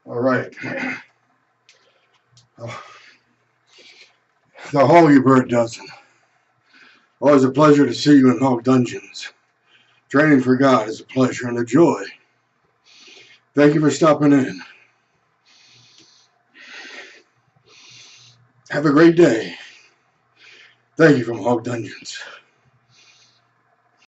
All right. The Hoggy-Bird dozen. Always a pleasure to see you in Hog Dungeons. Training for God is a pleasure and a joy. Thank you for stopping in. Have a great day. Thank you from Hog Dungeons.